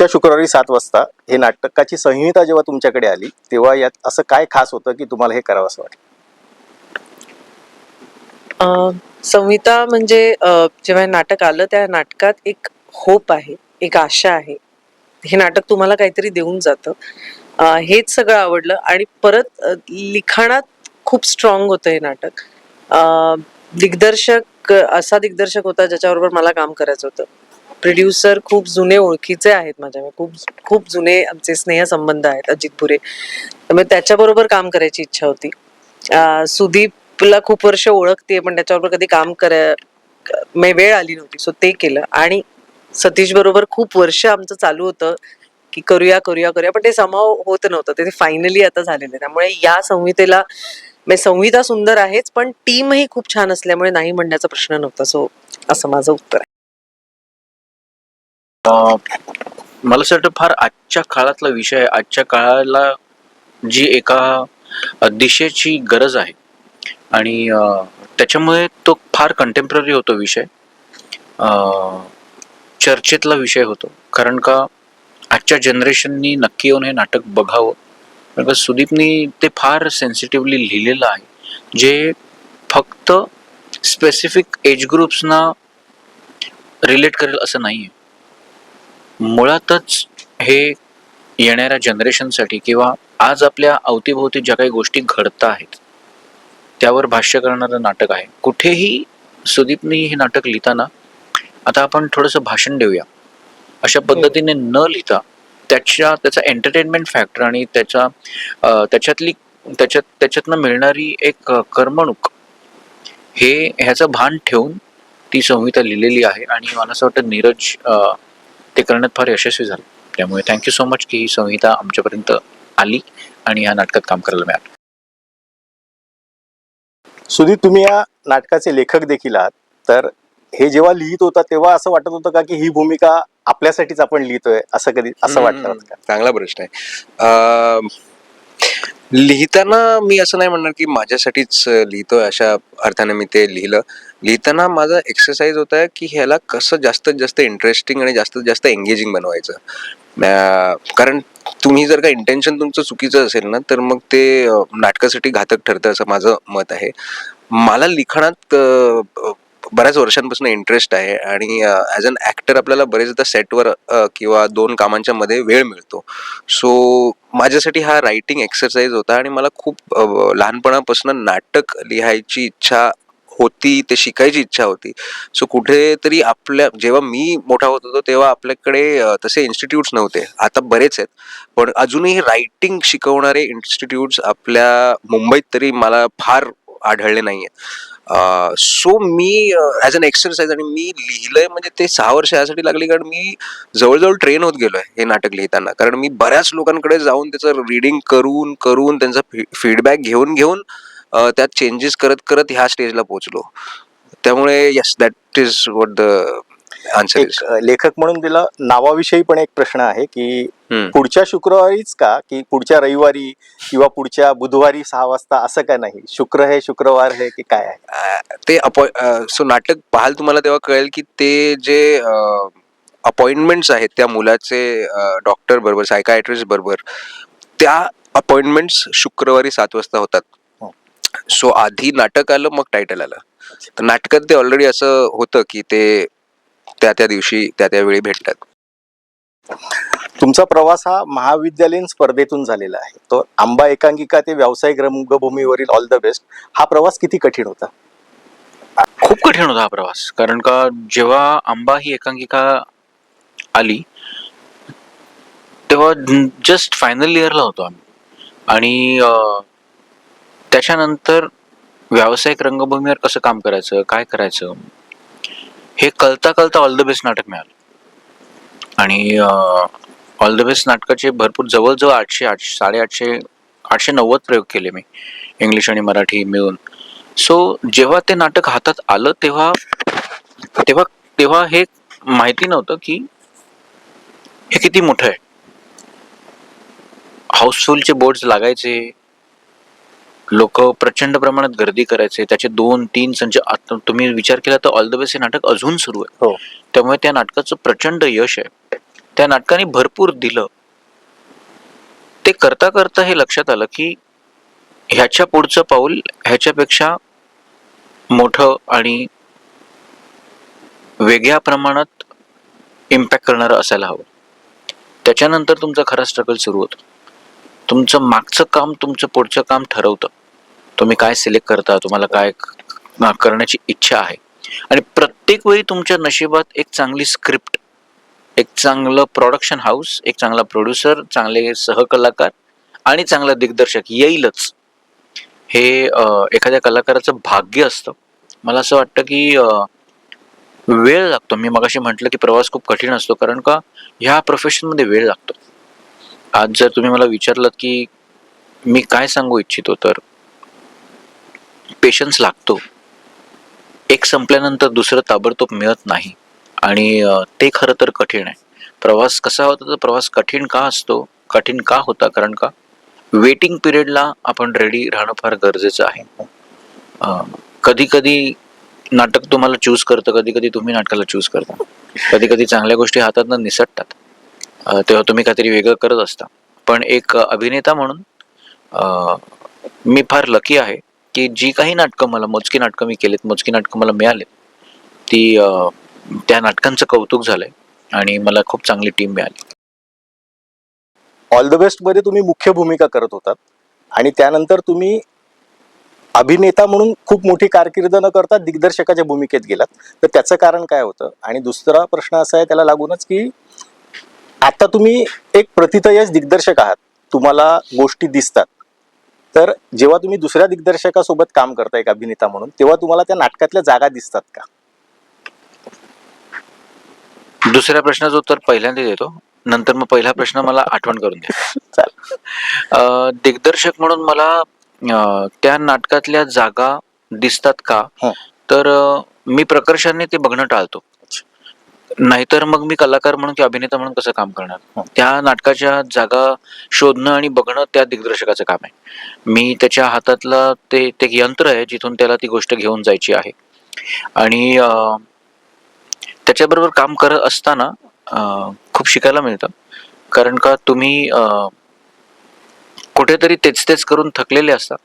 पुढच्या शुक्रवारी 7 वाजता हे नाटकाची संहिता जेव्हा तुमच्याकडे आली तेव्हा यात असं काय खास होतं की तुम्हाला हे करावं असं वाटलं? संहिता म्हणजे जेव्हा हे नाटक आलं त्या नाटकात एक होप आहे, एक आशा आहे. हे नाटक तुम्हाला काहीतरी देऊन जातं. हेच सगळं आवडलं आणि परत लिखाणात खूप स्ट्रॉंग होतं हे नाटक. दिग्दर्शक असा दिग्दर्शक होता ज्याच्याबरोबर मला काम करायचं होतं. प्रोड्युसर खूप जुने ओळखीचे आहेत माझ्या, खूप खूप जुने आमचे स्नेहसंबंध आहेत, अजित पुरे. त्यामुळे त्याच्याबरोबर काम करायची इच्छा होती. सुदीपला खूप वर्ष ओळखते पण त्याच्याबरोबर कधी काम वेळ आली नव्हती, सो ते केलं. आणि सतीश बरोबर खूप वर्ष आमचं चालू होतं की करूया करूया करूया, पण ते समाव होत नव्हतं. ते फायनली आता झालेलं आहे. त्यामुळे या संहितेला म्हणजे संहिता सुंदर आहेच, पण टीमही खूप छान असल्यामुळे नाही म्हणण्याचा प्रश्न नव्हता. सो असं माझं उत्तर आहे. मला असं वाटतं फार आजच्या काळातला विषय आहे. आजच्या काळाला जी एका दिशेची गरज आहे आणि त्याच्यामुळे तो फार कंटेम्पररी होतो विषय, चर्चेतला विषय होतो. कारण का आजच्या जनरेशननी नक्की येऊन हे नाटक बघावं. कारण का सुदीपनी ते फार सेन्सिटिव्हली लिहिलेलं आहे, जे फक्त स्पेसिफिक एज ग्रुप्सना रिलेट करेल असं नाही आहे. मुळातच हे येणाऱ्या जनरेशनसाठी किंवा आज आपल्या अवतीभोवती ज्या काही गोष्टी घडत आहेत त्यावर भाष्य करणारं नाटक आहे. कुठेही सुदीपनी हे नाटक लिहिताना आता आपण थोडंसं भाषण देऊया अशा पद्धतीने न लिहिता त्याचा एंटरटेनमेंट फॅक्टर आणि त्याच्यातनं मिळणारी एक करमणूक ह्याचं भान ठेवून ती संहिता लिहिलेली आहे. आणि मला असं वाटतं नीरज ते करण्यात फार यशस्वी झालं. त्यामुळे थँक्यू सो मच की ही संहिता आमच्यापर्यंत आली आणि ह्या नाटकात काम करायला मिळालं. सुदीप, तुम्ही या नाटकाचे लेखक देखील आहात, तर हे जेव्हा लिहित होता तेव्हा असं वाटत होतं का की ही भूमिका आपल्यासाठीच आपण लिहितोय, असं कधी असं वाटलं होतं का? चांगला प्रश्न आहे. लिहिताना मी असं नाही म्हणणार की माझ्यासाठीच लिहितोय अशा अर्थाने मी ते लिहिलं. लिहिताना माझा एक्सरसाइज होता की ह्याला कसं जास्तीत जास्त इंटरेस्टिंग आणि जास्तीत जास्त एंगेजिंग बनवायचं. कारण तुम्ही जर का इंटेन्शन तुमचं चुकीचं असेल ना तर मग ते नाटकासाठी घातक ठरतं असं माझं मत आहे. मला लिखाणात बऱ्याच वर्षांपासून इंटरेस्ट आहे आणि ॲज अन ॲक्टर आपल्याला बरेचदा सेटवर किंवा 2 कामांच्या मध्ये वेळ मिळतो. सो माझ्यासाठी हा रायटिंग एक्सरसाइज होता आणि मला खूप लहानपणापासून नाटक लिहायची इच्छा होती, ते शिकायची इच्छा होती. सो कुठेतरी जेव्हा मी मोठा होत होतो तेव्हा आपल्याकडे तसे इन्स्टिट्यूट्स नव्हते. आता बरेच आहेत, पण अजूनही रायटिंग शिकवणारे इन्स्टिट्यूट्स आपल्या मुंबईत तरी मला फार आढळले नाहीये. सो मी ॲज अन एक्सरसाइज आणि मी लिहिलंय म्हणजे ते 6 वर्ष यासाठी लागली कारण मी जवळजवळ ट्रेन होत गेलोय हे नाटक लिहिताना. कारण मी बऱ्याच लोकांकडे जाऊन त्याचं रीडिंग करून करून त्यांचा फीडबॅक घेऊन घेऊन त्यात चेंजेस करत करत ह्या स्टेजला पोहोचलो. त्यामुळे yes, that is what the answer is. लेखक म्हणून दिला नावाविषयी पण एक प्रश्न आहे की पुढच्या शुक्रवारीच का की पुढच्या रविवारी किंवा पुढच्या बुधवारी 6 वाजता असं का नाही? शुक्र है शुक्रवार है की काय आहे ते सो नाटक पाहाल तुम्हाला तेव्हा कळेल की ते जे अपॉइंटमेंट्स आहेत त्या मुलाचे डॉक्टर बरोबर, सायकायट्रिस्ट बरोबर, त्या अपॉइंटमेंट्स शुक्रवारी 7 वाजता होतात. सो आधी नाटक आलं मग टायटल आलं. तर नाटकात ते ऑलरेडी असं होतं की ते त्या दिवशी त्या वेळी भेटतात. तुमचा प्रवास हा महाविद्यालयीन स्पर्धेतून झालेला आहे. तो आंबा एकांकिका ते व्यावसायिक रंगभूमीवरील ऑल द बेस्ट हा प्रवास किती कठीण होता? खूप कठीण होता हा प्रवास. कारण का जेव्हा आंबा ही एकांकिका आली तेव्हा जस्ट फायनल इयरला होतो आम्ही आणि त्याच्यानंतर व्यावसायिक रंगभूमीवर कसं काम करायचं, काय करायचं हे कळता कळता ऑल द बेस्ट नाटक मिळालं. आणि ऑल द बेस्ट नाटकाचे भरपूर जवळजवळ 890 प्रयोग केले मी, इंग्लिश आणि मराठी मिळून. सो जेव्हा ते नाटक हातात आलं तेव्हा तेव्हा तेव्हा हे माहिती नव्हतं की हे किती मोठं आहे. हाऊसफुलचे बोर्ड्स लागायचे, लोक प्रचंड प्रमाणात गर्दी करायचे, त्याचे 2-3 संच. आता तुम्ही विचार केला तर ऑल द बेस्ट हे नाटक अजून सुरू आहे. त्यामुळे त्या नाटकाचं प्रचंड यश आहे. त्या नाटकाने भरपूर दिलं. ते करता करता हे लक्षात आलं की ह्याच्या पुढचं पाऊल ह्याच्यापेक्षा मोठं आणि वेगळ्या प्रमाणात इम्पॅक्ट करणारं असायला हवं. त्याच्यानंतर तुमचा खरा स्ट्रगल सुरू होतो. तुमचं मागचं काम तुमचं पुढचं काम ठरवतं. तुम्ही काय सिलेक्ट करता, तुम्हाला काय करण्याची इच्छा आहे. आणि प्रत्येक वेळी तुमच्या नशिबात एक चांगली स्क्रिप्ट, एक चांगलं प्रोडक्शन हाऊस, एक चांगला प्रोड्युसर, चांगले सहकलाकार आणि चांगला दिग्दर्शक येईलच. हे एखाद्या कलाकाराचं भाग्य असतं. मला असं वाटतं की वेळ लागतो. मी मगाशी म्हटलं की प्रवास खूप कठीण असतो, कारण का ह्या प्रोफेशनमध्ये वेळ लागतो. आज जर तुम्ही मला विचारलं की मी काय सांगू इच्छितो, तर पेशन्स लागतो. एक संपल्यानंतर दुसरं ताबडतोब मिळत नाही आणि ते खरं तर कठीण आहे. प्रवास कसा होता, तर प्रवास कठीण का असतो, कठीण का होता, कारण का वेटिंग पिरियडला आपण रेडी राहणं फार गरजेचं आहे. कधी कधी नाटक तुम्हाला चूज करतं, कधी कधी तुम्ही नाटकाला चूज करता. कधी कधी चांगल्या गोष्टी हातातनं निसटतात, तेव्हा तुम्ही काहीतरी वेगळं करत असता. पण एक अभिनेता म्हणून मी फार लकी आहे की जी काही नाटकं मला, मोजकी नाटकं मी केलीत, मोजकी नाटकं मला मिळाले, ती त्या नाटकांचं कौतुक झालंय आणि मला खूप चांगली टीम मिळाली. ऑल द बेस्ट मध्ये तुम्ही मुख्य भूमिका करत होतात आणि त्यानंतर तुम्ही अभिनेता म्हणून खूप मोठी कारकीर्द न करता दिग्दर्शकाच्या भूमिकेत गेलात. तर त्याचं कारण काय होतं? आणि दुसरा प्रश्न असा आहे त्याला लागूनच की आता तुम्ही एक प्रथितयश दिग्दर्शक आहात, तुम्हाला गोष्टी दिसतात. तर जेव्हा तुम्ही दुसऱ्या दिग्दर्शकासोबत काम करता एक अभिनेता म्हणून, तेव्हा तुम्हाला त्या नाटकातल्या जागा दिसतात का? दुसऱ्या प्रश्नाचं उत्तर पहिल्यांदा देतो, नंतर मग पहिला प्रश्न मला आठवण करून द्या. चालेल. दिग्दर्शक म्हणून मला त्या नाटकातल्या जागा दिसतात का, तर मी प्रकर्षाने ते बघणं टाळतो. नाहीतर मग मी कलाकार म्हणून किंवा अभिनेता म्हणून कसं काम करणार. त्या नाटकाच्या जागा शोधणं आणि बघणं त्या दिग्दर्शकाचं काम आहे. मी त्याच्या हातातलं ते एक यंत्र आहे जिथून त्याला ती गोष्ट घेऊन जायची आहे. आणि त्याच्याबरोबर काम करत असताना खूप शिकायला मिळतं, कारण का तुम्ही कुठेतरी तेच तेच करून थकलेले असतात.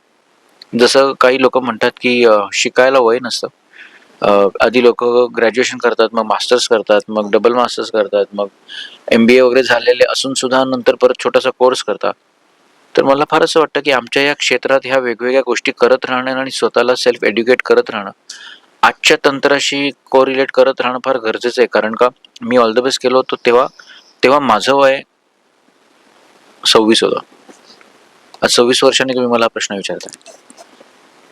जसं काही लोक म्हणतात की शिकायला वय नसतं. आधी लोक ग्रॅज्युएशन करतात, मग मास्टर्स करतात, मग डबल मास्टर्स करतात, मग MBA वगैरे झालेले असून सुद्धा नंतर परत छोटासा कोर्स करतात. तर मला फार असं वाटतं की आमच्या या क्षेत्रात ह्या वेगवेगळ्या गोष्टी करत राहणं आणि स्वतःला सेल्फ एड्युकेट करत राहणं, आजच्या तंत्राशी कोरिलेट करत राहणं फार गरजेचं आहे. कारण का मी ऑल द बेस्ट केलो होतो तेव्हा माझं वय 26 होतं. आज 26 वर्षांनी तुम्ही मला प्रश्न विचारताय.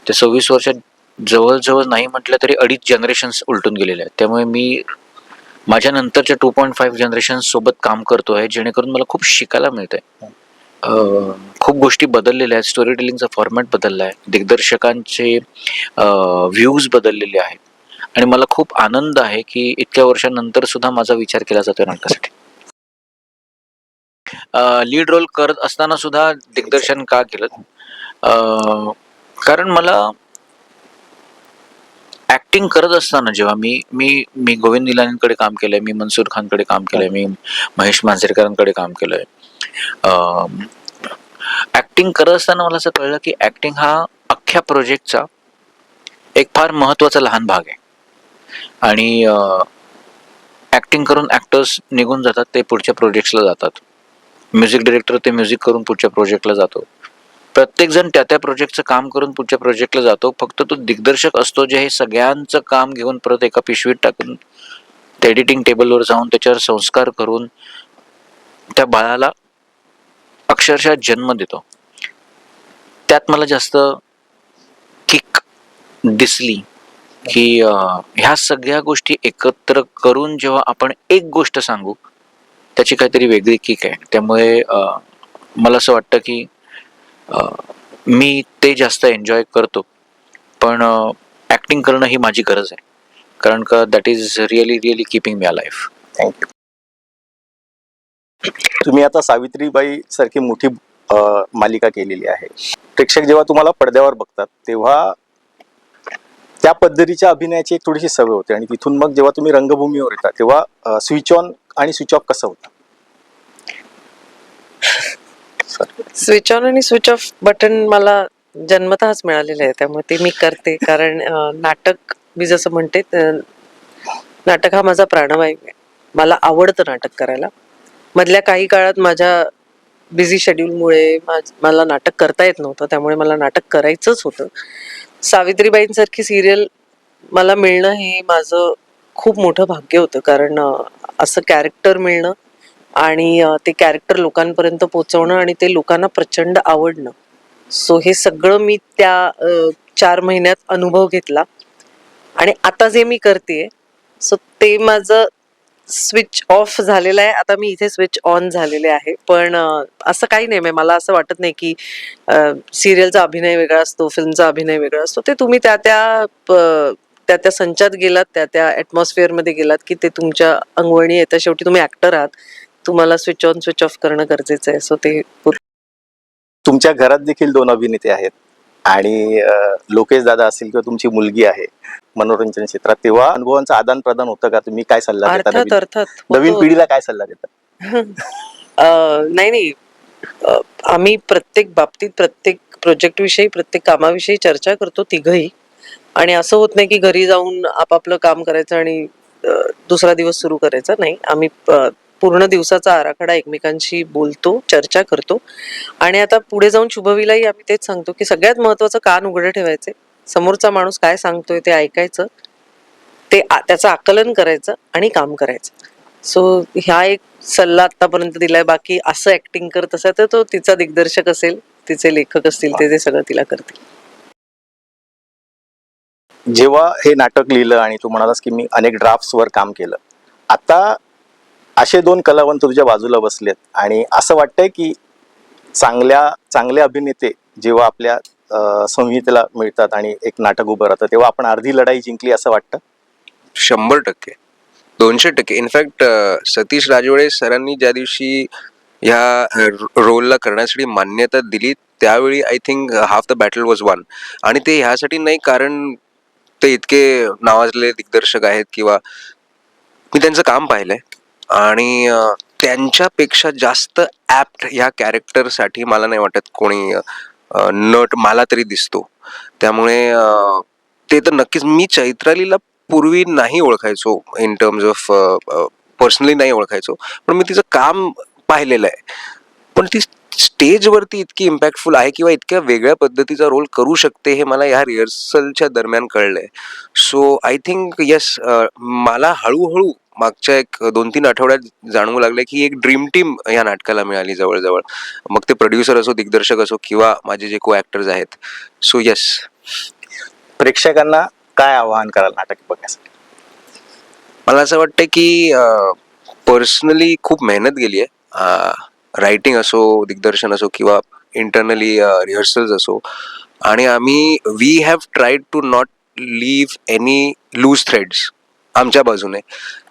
त्या 26 वर्षात जवळजवळ नाही म्हटलं तरी 2.5 जनरेशन्स उलटून गेलेले आहेत. त्यामुळे मी माझ्या नंतरच्या 2.5 जनरेशन सोबत काम करतो आहे, जेणेकरून मला खूप शिकायला मिळतंय. खूप गोष्टी बदललेल्या आहेत. स्टोरी टेलिंगचा फॉर्मॅट बदलला आहे, दिग्दर्शकांचे व्ह्यूज बदललेले आहेत आणि मला खूप आनंद आहे की इतक्या वर्षांनंतर सुद्धा माझा विचार केला जातोय नाटकासाठी. लीड रोल करत असताना सुद्धा दिग्दर्शन का केलं? कारण मला ऍक्टिंग करत असताना जेव्हा मी गोविंद निलानींकडे काम केलंय, मी मनसूर खानकडे काम केलंय, मी महेश मांजरेकरांकडे काम केलंय. ऍक्टिंग करत असताना मला असं कळलं की ऍक्टिंग हा अख्ख्या प्रोजेक्टचा एक फार महत्वाचा लहान भाग आहे. आणि ऍक्टिंग करून ऍक्टर्स निघून जातात, ते पुढच्या प्रोजेक्ट्सला जातात. म्युझिक डिरेक्टर ते म्युझिक करून पुढच्या प्रोजेक्टला जातो. प्रत्येक जण त्या प्रोजेक्टचं काम करून पुढच्या प्रोजेक्टला जातो. फक्त तो दिग्दर्शक असतो जे हे सगळ्यांचं काम घेऊन परत एका पिशवीत टाकून एडिटिंग टेबलवर जाऊन त्याच्यावर संस्कार करून त्या बाळाला अक्षरशः जन्म देतो. त्यात मला जास्त किक दिसली की ह्या सगळ्या गोष्टी एकत्र करून जेव्हा आपण एक गोष्ट सांगू, त्याची काहीतरी वेगळी किक आहे. त्यामुळे मला असं वाटतं की मी ते जास्त एन्जॉय करतो. पण ऍक्टिंग करणं ही माझी गरज आहे, कारण का that is really keeping me alive. Thank you. तुम्ही आता सावित्रीबाई सारखी मोठी मालिका केलेली आहे. प्रेक्षक जेव्हा तुम्हाला पडद्यावर बघतात तेव्हा त्या पद्धतीच्या अभिनयाची एक थोडीशी सवय होते आणि तिथून मग जेव्हा तुम्ही रंगभूमीवर येता तेव्हा स्विच ऑन आणि स्विच ऑफ कसं होतं? स्विच ऑन आणि स्विच ऑफ बटन मला जन्मतःच मिळालेलं आहे, त्यामुळे ते मी करते. कारण नाटक मी जसं म्हणते, नाटक हा माझा प्राणवायू आहे. मला आवडतं नाटक करायला. मधल्या काही काळात माझ्या बिझी शेड्यूलमुळे मला नाटक करता येत नव्हतं, त्यामुळे मला नाटक करायचंच होतं. सावित्रीबाईंसारखी सिरियल मला मिळणं हे माझं खूप मोठं भाग्य होतं. कारण असं कॅरेक्टर मिळणं आणि ते कॅरेक्टर लोकांपर्यंत पोहोचवणं आणि ते लोकांना प्रचंड आवडणं, सो हे सगळं मी त्या 4 महिन्यात अनुभव घेतला. आणि आता जे मी करतेय, सो ते माझं स्विच ऑफ झालेलं आहे. आता मी इथे स्विच ऑन झालेले आहे. पण असं काही नाही, म्हणजे मला असं वाटत नाही की सिरियलचा अभिनय वेगळा असतो, फिल्मचा अभिनय वेगळा असतो. ते तुम्ही त्या त्या संचात गेलात, त्या ऍटमॉस्फिअर मध्ये गेलात की ते तुमच्या अंगवळणी येतं. शेवटी तुम्ही ऍक्टर आहात, तुम्हाला स्विच ऑन स्विच ऑफ करणं गरजेचं आहे. सो ते तुमच्या घरात देखील 2 अभिनेते आहेत आणि लोकेश दादा असतील किंवा तुमची मुलगी आहे मनोरंजन क्षेत्रात, तेव्हा अनुभवांचं आदान प्रदान होतं का? तुम्ही काय सल्ला देता अर्थात नवीन होतो. पिढीला काय सल्ला देता? नाही आम्ही प्रत्येक बाबतीत, प्रत्येक प्रोजेक्ट विषयी, प्रत्येक कामाविषयी चर्चा करतो तिघही. आणि असं होत नाही की घरी जाऊन आपापलं काम करायचं आणि दुसरा दिवस सुरू करायचा. नाही, आम्ही पूर्ण दिवसाचा आराखडा एकमेकांशी बोलतो, चर्चा करतो. आणि आता पुढे जाऊन शुभवीलाही आम्ही तेच सांगतो की सगळ्यात महत्वाचं कान उघडे ठेवायचे, समोरचा माणूस काय सांगतोय ते ऐकायचं, त्याचं आकलन करायचं आणि काम करायचं. सो ह्या एक सल्ला आतापर्यंत दिलाय. बाकी असं ऍक्टिंग करत असेल तर तो तिचा दिग्दर्शक असेल, तिचे लेखक असतील, ते सगळं तिला करतील. जेव्हा हे नाटक लिहिलं आणि तू म्हणालास की मी अनेक ड्राफ्ट्सवर काम केलं, आता असे 2 कलावंत तुझ्या बाजूला बसलेत आणि असं वाटतंय की चांगले अभिनेते जेव्हा आपल्या संहितेला मिळतात आणि एक नाटक उभं राहतं, तेव्हा आपण अर्धी लढाई जिंकली असं वाटतं? 100%, 200%. इनफॅक्ट सतीश राजवळे सरांनी ज्या दिवशी ह्या रोलला करण्यासाठी मान्यता दिली, त्यावेळी I think half the battle was one. आणि ते ह्यासाठी नाही कारण ते इतके नावाजलेले दिग्दर्शक आहेत किंवा मी त्यांचं काम पाहिलंय आणि त्यांच्यापेक्षा जास्त ऍप्ट ह्या कॅरेक्टरसाठी मला नाही वाटत कोणी नट मला तरी दिसतो. त्यामुळे ते तर नक्कीच. मी चैत्रालीला पूर्वी नाही ओळखायचो, इन टर्म्स ऑफ पर्सनली नाही ओळखायचो, पण मी तिचं काम पाहिलेलं आहे. पण ती स्टेजवरती इतकी इम्पॅक्टफुल आहे किंवा इतक्या वेगळ्या पद्धतीचा रोल करू शकते हे मला ह्या रिहर्सलच्या दरम्यान कळलंय. सो आय थिंक येस, मला हळूहळू मागच्या एक 2-3 आठवड्यात जाणवू लागले की एक ड्रीम टीम या नाटकाला मिळाली जवळजवळ. मग ते प्रोड्युसर असो, दिग्दर्शक असो किंवा माझे जे को ऍक्टर्स आहेत. So yes. प्रेक्षकांना काय आवाहन कराल नाटक बघण्यासाठी? मला असं वाटतं की पर्सनली खूप मेहनत गेली आहे. रायटिंग असो, दिग्दर्शन असो किंवा इंटरनली रिहर्सल्स असो. आणि we have tried to not leave any loose threads आमच्या बाजूने.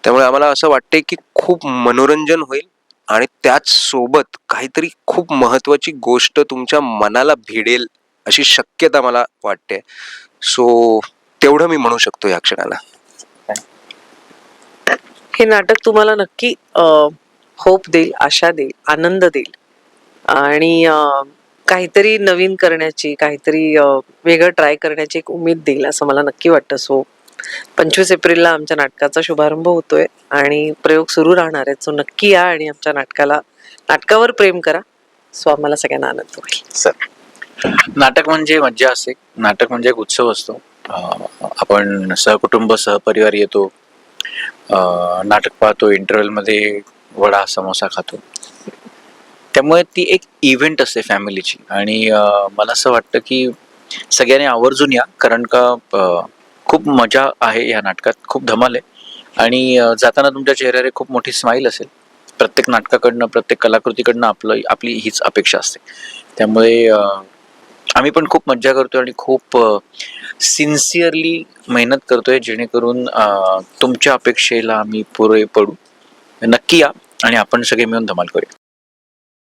त्यामुळे आम्हाला असं वाटते की खूप मनोरंजन होईल आणि त्याच सोबत काहीतरी खूप महत्वाची गोष्ट तुमच्या मनाला भिडेल अशी शक्यता मला वाटते. सो तेवढं मी म्हणू शकतो या क्षणाला. हे नाटक तुम्हाला नक्की होप देईल, आशा देईल, आनंद देईल आणि काहीतरी नवीन करण्याची, काहीतरी वेगळं ट्राय करण्याची एक उमेद देईल असं मला नक्की वाटतं. सो 25 एप्रिलला आमच्या नाटकाचा शुभारंभ होतोय आणि प्रयोग सुरू राहणार आहेत. सो नक्की या आणि आमच्या नाटकावर प्रेम करा. सो आम्हाला सगळ्यांना आनंद होईल. सर, नाटक म्हणजे मज्जा असते, नाटक म्हणजे एक उत्सव असतो. आपण सहकुटुंब सहपरिवार येतो, नाटक पाहतो, इंटरव्हलमध्ये वडा समोसा खातो. त्यामुळे ती एक इव्हेंट असते फॅमिलीची. आणि मला असं वाटतं की सगळ्यांनी आवर्जून या, कारण का खूप मजा आहे या नाटकात, खूप धमाल आहे. आणि जाताना तुमच्या चेहऱ्यावर खूप मोठी स्माईल असेल. प्रत्येक नाटकाकडनं, प्रत्येक कलाकृतीकडनं आपली हीच अपेक्षा असते. त्यामुळे आम्ही पण खूप मज्जा करतोय आणि खूप सिन्सिअरली मेहनत करतोय, जेणेकरून तुमच्या अपेक्षेला आम्ही पुरे पडू. नक्की या आणि आपण सगळे मिळून धमाल करूया.